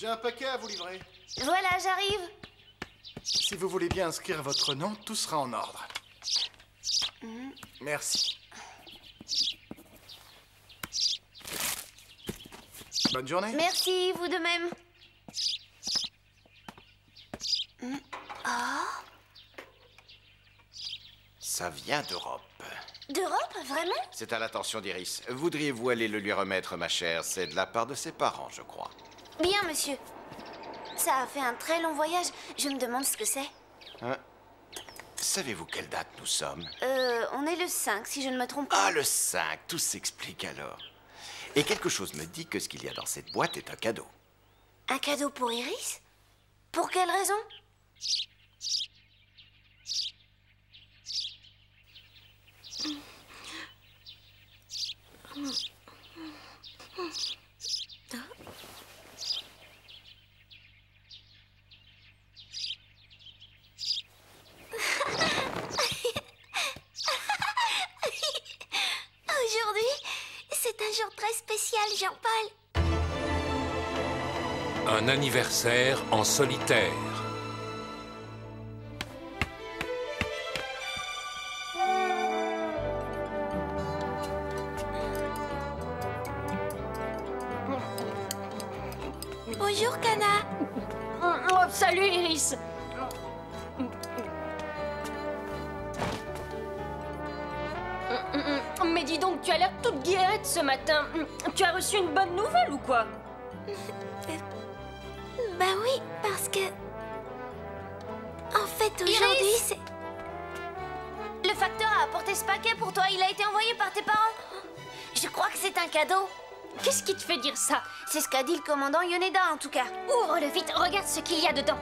J'ai un paquet à vous livrer. Voilà, j'arrive. Si vous voulez bien inscrire votre nom, tout sera en ordre. Merci. Bonne journée. Merci, vous de même. Ça vient d'Europe. D'Europe, vraiment? C'est à l'attention d'Iris. Voudriez-vous aller le lui remettre, ma chère? C'est de la part de ses parents, je crois. Bien, monsieur. Ça a fait un très long voyage. Je me demande ce que c'est. Hein? Savez-vous quelle date nous sommes? On est le 5, si je ne me trompe pas. Ah, le 5, tout s'explique alors. Et quelque chose me dit que ce qu'il y a dans cette boîte est un cadeau. Un cadeau pour Iris? Pour quelle raison? Aujourd'hui, c'est un jour très spécial, Jean-Paul. Un anniversaire en solitaire. Bonjour, Kana. Oh, salut, Iris. Mais dis donc, tu as l'air toute guérette ce matin. Tu as reçu une bonne nouvelle ou quoi? Bah oui, parce que... En fait, aujourd'hui, c'est... Le facteur a apporté ce paquet pour toi. Il a été envoyé par tes parents. Je crois que c'est un cadeau. Qu'est-ce qui te fait dire ça? C'est ce qu'a dit le commandant Yoneda, en tout cas. Ouvre-le vite, regarde ce qu'il y a dedans.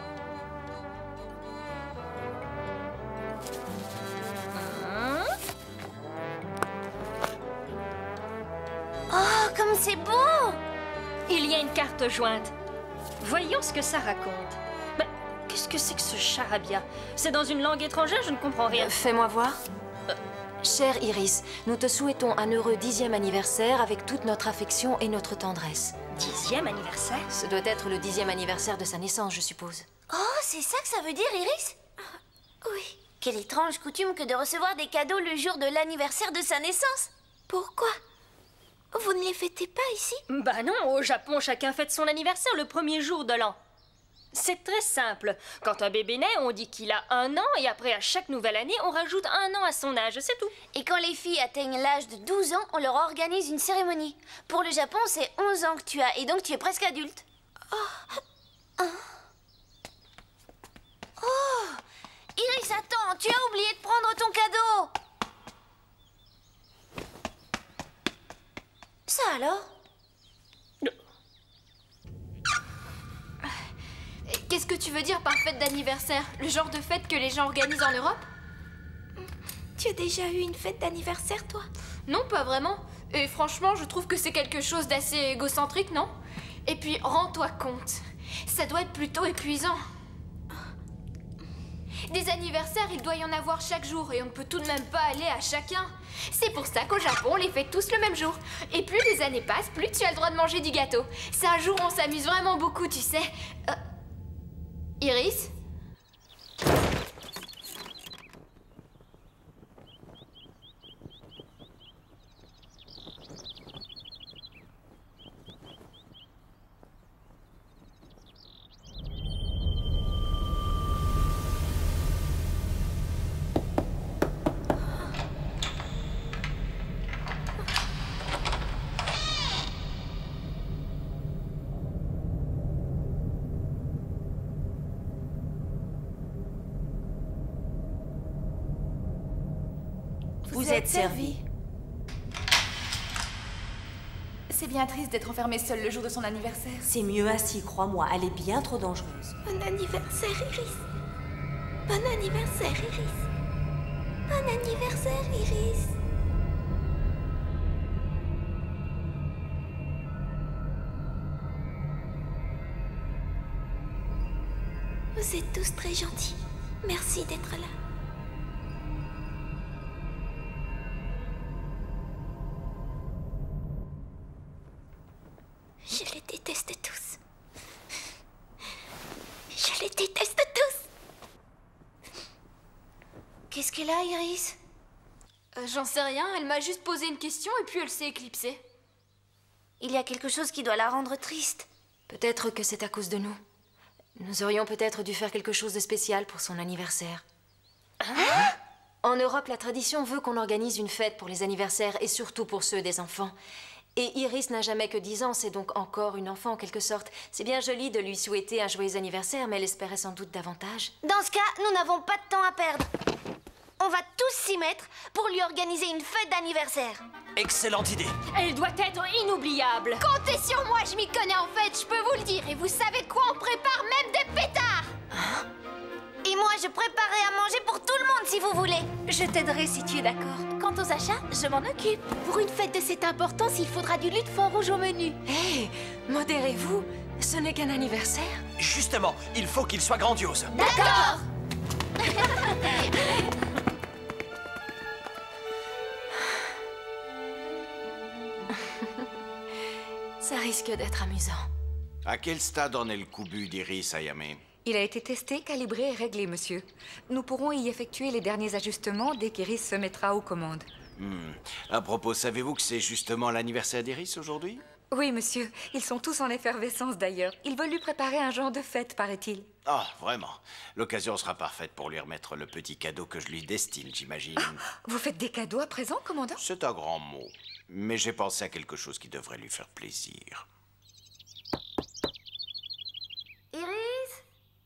Oh, comme c'est beau! Il y a une carte jointe. Voyons ce que ça raconte. Ben, qu'est-ce que c'est que ce charabia? C'est dans une langue étrangère, je ne comprends rien. Fais-moi voir. Chère Iris, nous te souhaitons un heureux 10e anniversaire avec toute notre affection et notre tendresse. 10e anniversaire? Ce doit être le 10e anniversaire de sa naissance, je suppose. Oh, c'est ça que ça veut dire, Iris? Oui. Quelle étrange coutume que de recevoir des cadeaux le jour de l'anniversaire de sa naissance. Pourquoi? Vous ne les fêtez pas ici? Bah non, au Japon, chacun fête son anniversaire le premier jour de l'an. C'est très simple. Quand un bébé naît, on dit qu'il a 1 an et après, à chaque nouvelle année, on rajoute 1 an à son âge, c'est tout. Et quand les filles atteignent l'âge de 12 ans, on leur organise une cérémonie. Pour le Japon, c'est 11 ans que tu as et donc tu es presque adulte. Oh, Iris, attends, tu as oublié de prendre ton cadeau. Ça alors? Qu'est-ce que tu veux dire par fête d'anniversaire? Le genre de fête que les gens organisent en Europe? Tu as déjà eu une fête d'anniversaire, toi? Non, pas vraiment. Et franchement, je trouve que c'est quelque chose d'assez égocentrique, non? Et puis, rends-toi compte, ça doit être plutôt épuisant. Des anniversaires, il doit y en avoir chaque jour et on ne peut tout de même pas aller à chacun. C'est pour ça qu'au Japon, on les fait tous le même jour. Et plus les années passent, plus tu as le droit de manger du gâteau. C'est un jour où on s'amuse vraiment beaucoup, tu sais. Iris? Vous êtes servi. C'est bien triste d'être enfermée seule le jour de son anniversaire. C'est mieux ainsi, crois-moi. Elle est bien trop dangereuse. Bon anniversaire, Iris. Bon anniversaire, Iris. Bon anniversaire, Iris. Vous êtes tous très gentils. Merci d'être là. Je les déteste tous. Qu'est-ce qu'elle a, Iris? J'en sais rien, elle m'a juste posé une question et puis elle s'est éclipsée. Il y a quelque chose qui doit la rendre triste. Peut-être que c'est à cause de nous. Nous aurions peut-être dû faire quelque chose de spécial pour son anniversaire. En Europe, la tradition veut qu'on organise une fête pour les anniversaires et surtout pour ceux des enfants. Et Iris n'a jamais que 10 ans, c'est donc encore une enfant en quelque sorte. C'est bien joli de lui souhaiter un joyeux anniversaire, mais elle espérait sans doute davantage. Dans ce cas, nous n'avons pas de temps à perdre. On va tous s'y mettre pour lui organiser une fête d'anniversaire. Excellente idée. Elle doit être inoubliable. Comptez sur moi, je m'y connais en fait, je peux vous le dire. Et vous savez quoi, on prépare même des pétards. Et moi, je préparerai à manger pour tout le monde si vous voulez. Je t'aiderai si tu es d'accord. Quant aux achats, je m'en occupe. Pour une fête de cette importance, il faudra du lait de fond rouge au menu. Hé, modérez-vous. Ce n'est qu'un anniversaire. Justement, il faut qu'il soit grandiose. D'accord. Ça risque d'être amusant. À quel stade en est le coubu d'Iris, Ayame? Il a été testé, calibré et réglé, monsieur. Nous pourrons y effectuer les derniers ajustements dès qu'Iris se mettra aux commandes. À propos, savez-vous que c'est justement l'anniversaire d'Iris aujourd'hui? Oui, monsieur. Ils sont tous en effervescence, d'ailleurs. Ils veulent lui préparer un genre de fête, paraît-il. Ah, vraiment. L'occasion sera parfaite pour lui remettre le petit cadeau que je lui destine, j'imagine. Vous faites des cadeaux à présent, commandant? C'est un grand mot. Mais j'ai pensé à quelque chose qui devrait lui faire plaisir. Iris?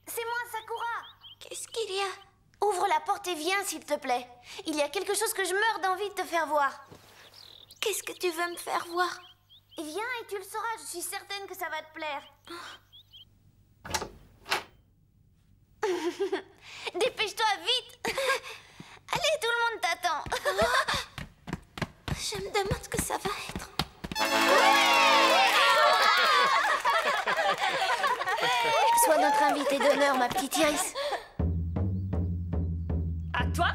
C'est moi, Sakura. Qu'est-ce qu'il y a? Ouvre la porte et viens, s'il te plaît. Il y a quelque chose que je meurs d'envie de te faire voir. Qu'est-ce que tu veux me faire voir? Viens et tu le sauras, je suis certaine que ça va te plaire. Dépêche-toi, vite. Allez, tout le monde t'attend. Je me demande ce que ça va être. Sois notre invité d'honneur, ma petite Iris. À toi?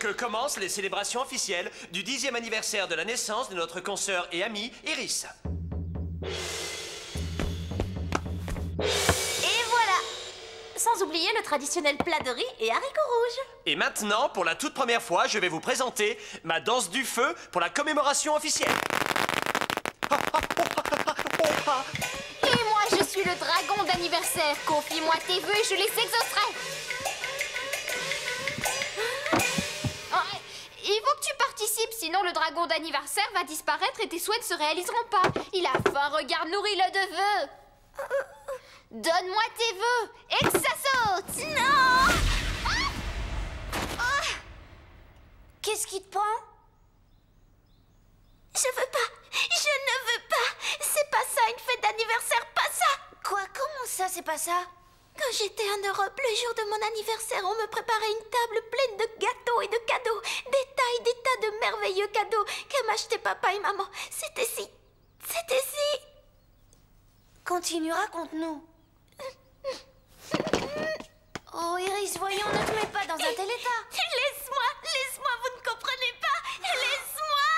Que commencent les célébrations officielles du 10e anniversaire de la naissance de notre consoeur et amie Iris. Et voilà. Sans oublier le traditionnel plat de riz et haricots rouges. Et maintenant, pour la toute première fois, je vais vous présenter ma danse du feu pour la commémoration officielle. Et moi, je suis le dragon d'anniversaire. Confie-moi tes vœux et je les exaucerai. Il faut que tu participes, sinon le dragon d'anniversaire va disparaître et tes souhaits ne se réaliseront pas. Il a faim, regarde, nourris-le de vœux. Donne-moi tes vœux et que ça saute. Non. Qu'est-ce qui te prend? Je veux pas. Je ne veux pas. C'est pas ça, une fête d'anniversaire, pas ça. Quoi? Comment ça, c'est pas ça? Quand j'étais en Europe, le jour de mon anniversaire, on me préparait une table pleine de gâteaux et de cadeaux. Des tas de merveilleux cadeaux que m'achetaient papa et maman. C'était si... Continue, raconte-nous. Oh, Iris, voyons, ne te mets pas dans un tel état. Laisse-moi, vous ne comprenez pas. Laisse-moi.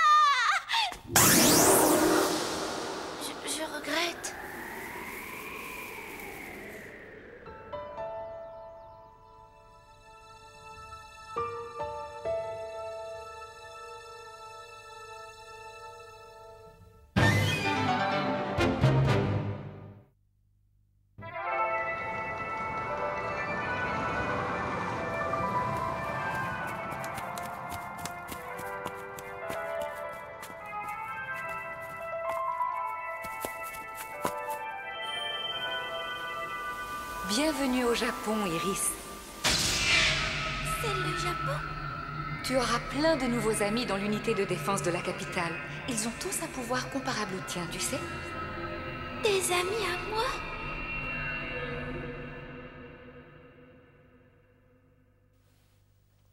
Je regrette. Bienvenue au Japon, Iris. C'est le Japon? Tu auras plein de nouveaux amis dans l'unité de défense de la capitale. Ils ont tous un pouvoir comparable au tien, tu sais? Des amis à moi?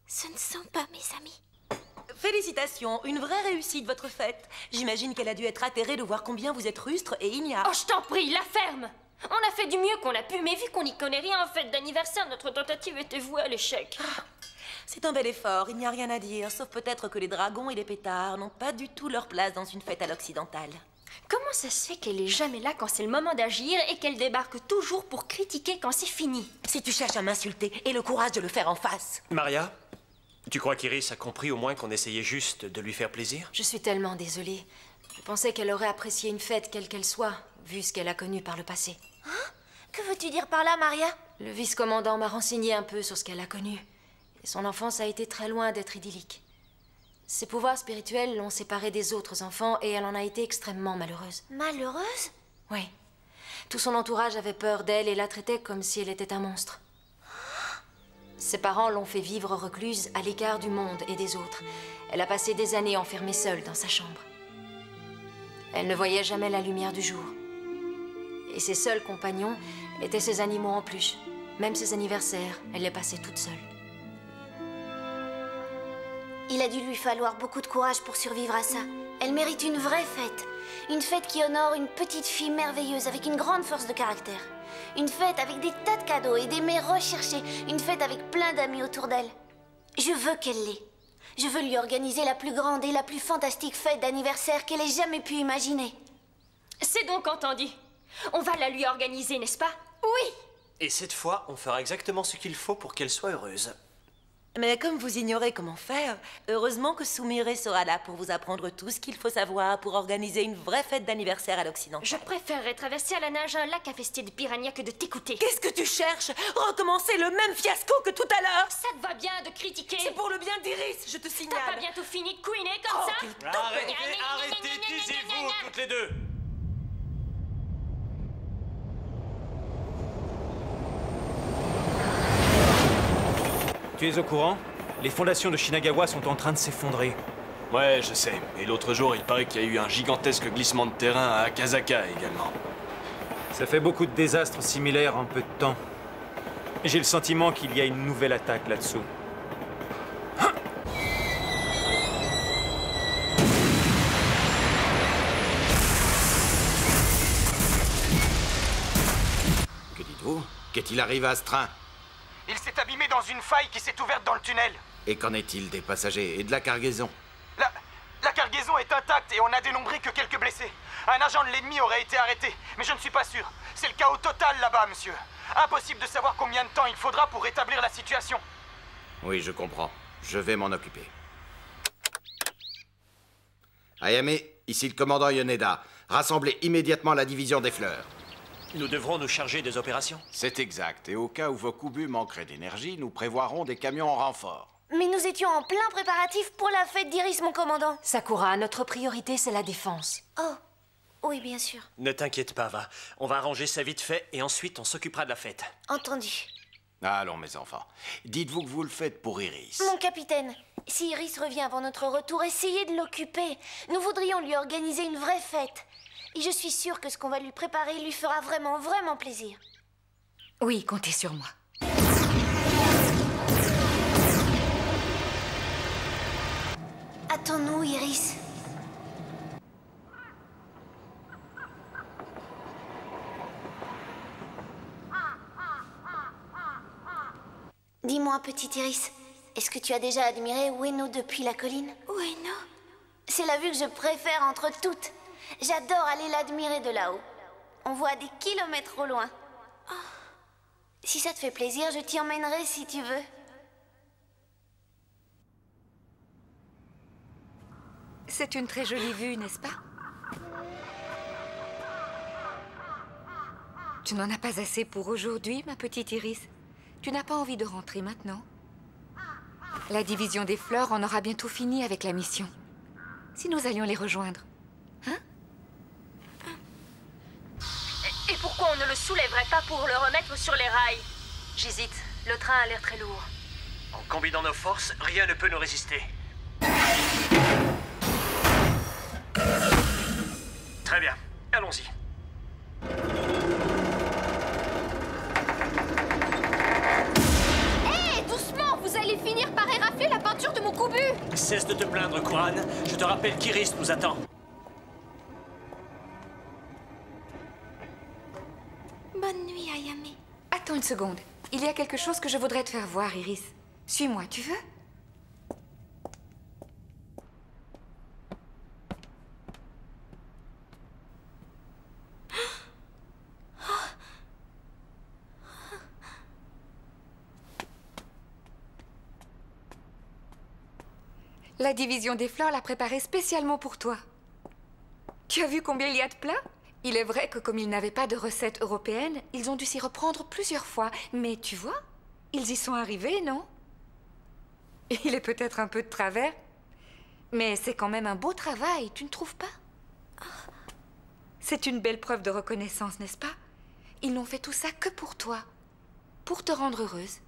Ce ne sont pas mes amis. Félicitations, une vraie réussite votre fête. J'imagine qu'elle a dû être atterrée de voir combien vous êtes rustre et ignare. Oh, je t'en prie, la ferme! On a fait du mieux qu'on a pu, mais vu qu'on n'y connaît rien en fête d'anniversaire, notre tentative était vouée à l'échec. C'est un bel effort, il n'y a rien à dire, sauf peut-être que les dragons et les pétards n'ont pas du tout leur place dans une fête à l'occidentale. Comment ça se fait qu'elle est jamais là quand c'est le moment d'agir et qu'elle débarque toujours pour critiquer quand c'est fini? Si tu cherches à m'insulter, aie le courage de le faire en face. Maria, tu crois qu'Iris a compris au moins qu'on essayait juste de lui faire plaisir? Je suis tellement désolée. Je pensais qu'elle aurait apprécié une fête quelle qu'elle soit, vu ce qu'elle a connu par le passé. Hein? Que veux-tu dire par là, Maria? Le vice-commandant m'a renseigné un peu sur ce qu'elle a connu. Et son enfance a été très loin d'être idyllique. Ses pouvoirs spirituels l'ont séparée des autres enfants et elle en a été extrêmement malheureuse. Malheureuse? Oui. Tout son entourage avait peur d'elle et la traitait comme si elle était un monstre. Ses parents l'ont fait vivre recluse à l'écart du monde et des autres. Elle a passé des années enfermée seule dans sa chambre. Elle ne voyait jamais la lumière du jour. Et ses seuls compagnons étaient ses animaux en peluche. Même ses anniversaires, elle les passait toute seule. Il a dû lui falloir beaucoup de courage pour survivre à ça. Elle mérite une vraie fête. Une fête qui honore une petite fille merveilleuse avec une grande force de caractère. Une fête avec des tas de cadeaux et des mets recherchés. Une fête avec plein d'amis autour d'elle. Je veux qu'elle l'ait. Je veux lui organiser la plus grande et la plus fantastique fête d'anniversaire qu'elle ait jamais pu imaginer. C'est donc entendu. On va la lui organiser, n'est-ce pas? Oui! Et cette fois, on fera exactement ce qu'il faut pour qu'elle soit heureuse. Mais comme vous ignorez comment faire, heureusement que Sumire sera là pour vous apprendre tout ce qu'il faut savoir pour organiser une vraie fête d'anniversaire à l'Occident. Je préférerais traverser à la nage un lac infesté de piranhas que de t'écouter. Qu'est-ce que tu cherches? Recommencer le même fiasco que tout à l'heure? Ça te va bien de critiquer? C'est pour le bien d'Iris, je te signale. T'as pas bientôt fini de couiner comme Oh, ça? qu'il t'en Arrêtez, taisez-vous toutes les deux. Tu es au courant? Les fondations de Shinagawa sont en train de s'effondrer. Ouais, je sais. Et l'autre jour, il paraît qu'il y a eu un gigantesque glissement de terrain à Akasaka également. Ça fait beaucoup de désastres similaires en peu de temps. J'ai le sentiment qu'il y a une nouvelle attaque là-dessous. Que dites-vous? Qu'est-il arrivé à ce train? Il s'est abîmé dans une faille qui s'est ouverte dans le tunnel. Et qu'en est-il des passagers et de la cargaison? La cargaison est intacte et on n'a dénombré que quelques blessés. Un agent de l'ennemi aurait été arrêté, mais je ne suis pas sûr. C'est le chaos total là-bas, monsieur. Impossible de savoir combien de temps il faudra pour rétablir la situation. Oui, je comprends. Je vais m'en occuper. Ayame, ici le commandant Yoneda. Rassemblez immédiatement la division des fleurs. Nous devrons nous charger des opérations. C'est exact. Et au cas où vos Kubu manqueraient d'énergie, nous prévoirons des camions en renfort. Mais nous étions en plein préparatif pour la fête d'Iris, mon commandant. Sakura, notre priorité, c'est la défense. Oh, oui, bien sûr. Ne t'inquiète pas, va. On va arranger ça vite fait et ensuite on s'occupera de la fête. Entendu. Allons, mes enfants. Dites-vous que vous le faites pour Iris. Mon capitaine, si Iris revient avant notre retour, essayez de l'occuper. Nous voudrions lui organiser une vraie fête. Et je suis sûre que ce qu'on va lui préparer lui fera vraiment, vraiment plaisir. Oui, comptez sur moi. Attends-nous, Iris. Dis-moi, petite Iris, est-ce que tu as déjà admiré Ueno depuis la colline? Ueno? C'est la vue que je préfère entre toutes. J'adore aller l'admirer de là-haut. On voit des kilomètres au loin. Oh. Si ça te fait plaisir, je t'y emmènerai si tu veux. C'est une très jolie vue, n'est-ce pas? Tu n'en as pas assez pour aujourd'hui, ma petite Iris? Tu n'as pas envie de rentrer maintenant? La division des fleurs en aura bientôt fini avec la mission. Si nous allions les rejoindre, hein? Et pourquoi on ne le soulèverait pas pour le remettre sur les rails? J'hésite. Le train a l'air très lourd. En combinant nos forces, rien ne peut nous résister. Très bien. Allons-y. Hé, doucement, vous allez finir par érafler la peinture de mon Kubu. Cesse de te plaindre, Kuran. Je te rappelle qu'Iris nous attend. Bonne nuit, Ayame. Attends une seconde. Il y a quelque chose que je voudrais te faire voir, Iris. Suis-moi, tu veux? La division des fleurs l'a préparé spécialement pour toi. Tu as vu combien il y a de plats? Il est vrai que comme ils n'avaient pas de recette européenne, ils ont dû s'y reprendre plusieurs fois. Mais tu vois, ils y sont arrivés, non? Il est peut-être un peu de travers, mais c'est quand même un beau travail, tu ne trouves pas? C'est une belle preuve de reconnaissance, n'est-ce pas? Ils n'ont fait tout ça que pour toi, pour te rendre heureuse.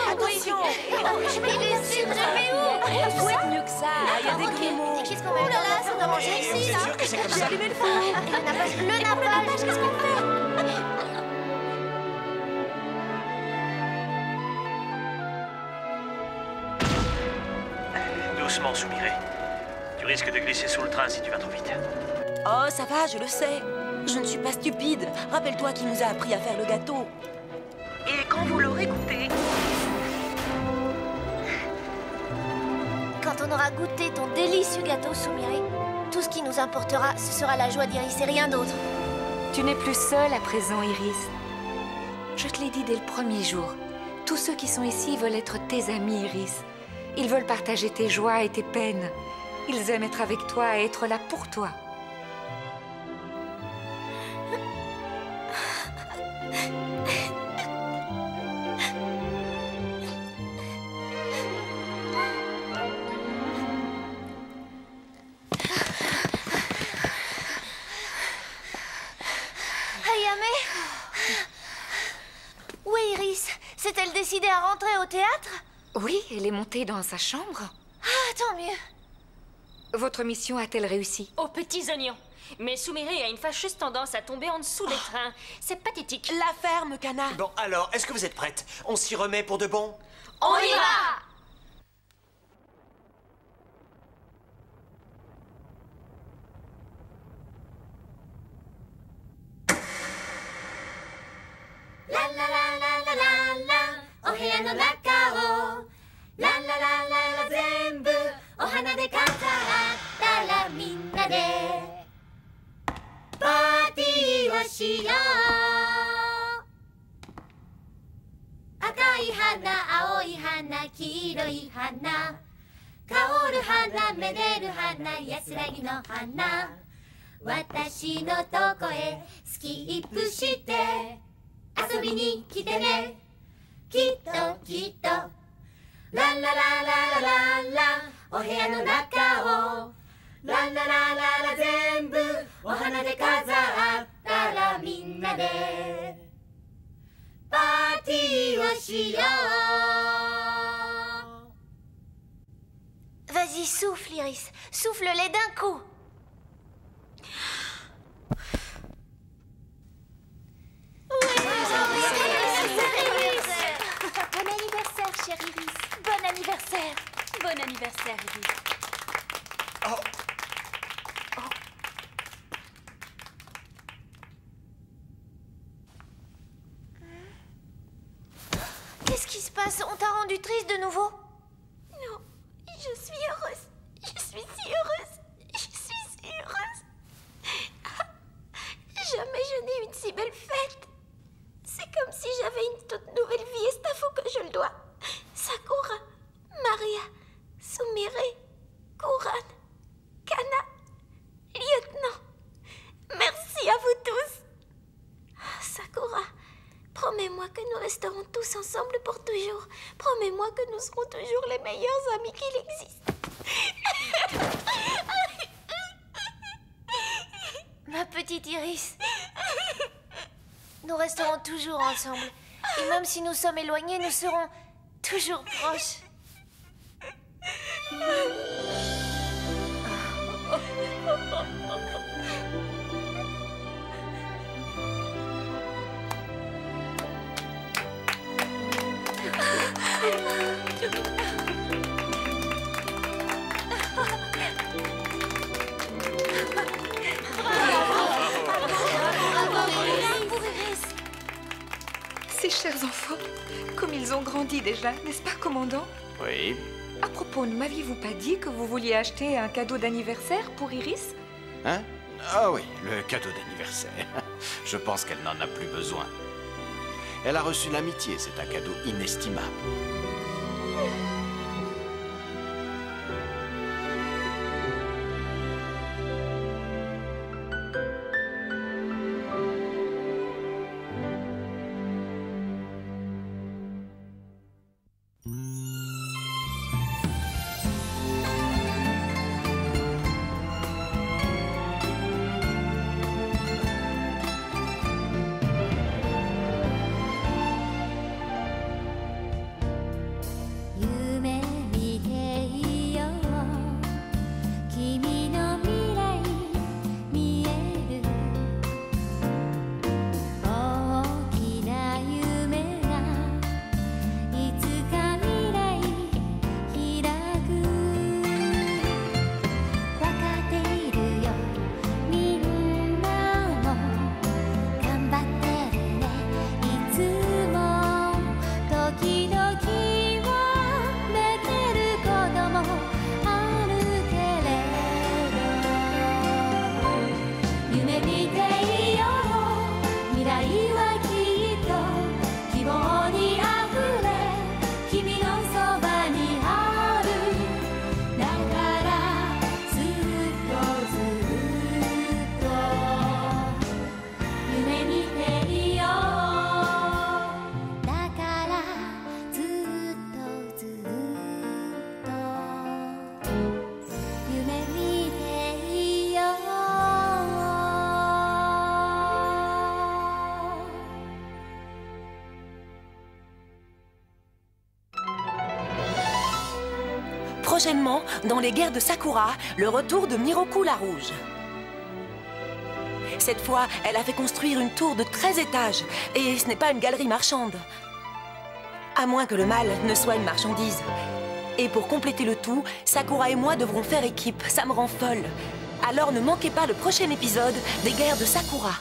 Attention! Je vais laisser, je vais où? Faut être mieux que ça, il y a des grumeaux. Qu'est-ce qu'on va faire là? Ça doit manger ici, là? C'est sûr que c'est comme J'ai ça. allumé le feu. Le nappage, qu'est-ce qu'on fait? Doucement, Soumiré. Tu risques de glisser sous le train si tu vas trop vite. Oh, ça va, je le sais. Je ne suis pas stupide. Rappelle-toi qu'il nous a appris à faire le gâteau. Et quand vous l'aurez goûté... Quand on aura goûté ton délicieux gâteau, Soumiré, tout ce qui nous importera, ce sera la joie d'Iris et rien d'autre. Tu n'es plus seule à présent, Iris. Je te l'ai dit dès le premier jour. Tous ceux qui sont ici veulent être tes amis, Iris. Ils veulent partager tes joies et tes peines. Ils aiment être avec toi et être là pour toi. Oui, Iris. S'est-elle décidée à rentrer au théâtre? Oui, elle est montée dans sa chambre. Ah, tant mieux. Votre mission a-t-elle réussi? Aux petits oignons. Mais Soumiré a une fâcheuse tendance à tomber en dessous des trains. C'est pathétique. La ferme, Kana. Bon, alors, est-ce que vous êtes prête? On s'y remet pour de bon? On y va! La la la la la la la お部屋の中をラララララ全部お花で飾ったらみんなでパーティーをしよう赤い花青い花黄色い花香る花めでる花安らぎの花私のとこへスキップして遊びに来てねきっときっとラララララララお部屋の中をラララララ全部お花で飾ったらみんなでパーティーをしよう Vas-y, souffle, Iris. Souffle-les d'un coup. Bon anniversaire, chère Iris. Bon anniversaire. Bon anniversaire, Iris. Oh. Qu'est-ce qui se passe? On t'a rendu triste de nouveau? Non, je suis heureuse. Je suis si heureuse. Je suis si heureuse. Jamais je n'ai eu une si belle fête. C'est comme si j'avais une toute nouvelle vie et c'est à vous que je le dois. Sakura, Maria, Soumiré, Kuran, Kana, lieutenant. Merci à vous tous. Sakura, promets-moi que nous resterons tous ensemble pour toujours. Promets-moi que nous serons toujours les meilleurs amis qu'il existe. Ma petite Iris. Nous resterons toujours ensemble. Et même si nous sommes éloignés, nous serons toujours proches. Ces chers enfants, comme ils ont grandi déjà, n'est-ce pas, commandant? Oui. À propos, ne m'aviez-vous pas dit que vous vouliez acheter un cadeau d'anniversaire pour Iris? Hein? Ah oui, le cadeau d'anniversaire. Je pense qu'elle n'en a plus besoin. Elle a reçu l'amitié, c'est un cadeau inestimable. Prochainement, dans les guerres de Sakura, le retour de Miroku la Rouge. Cette fois, elle a fait construire une tour de 13 étages, et ce n'est pas une galerie marchande. À moins que le mal ne soit une marchandise. Et pour compléter le tout, Sakura et moi devrons faire équipe, ça me rend folle. Alors ne manquez pas le prochain épisode des guerres de Sakura.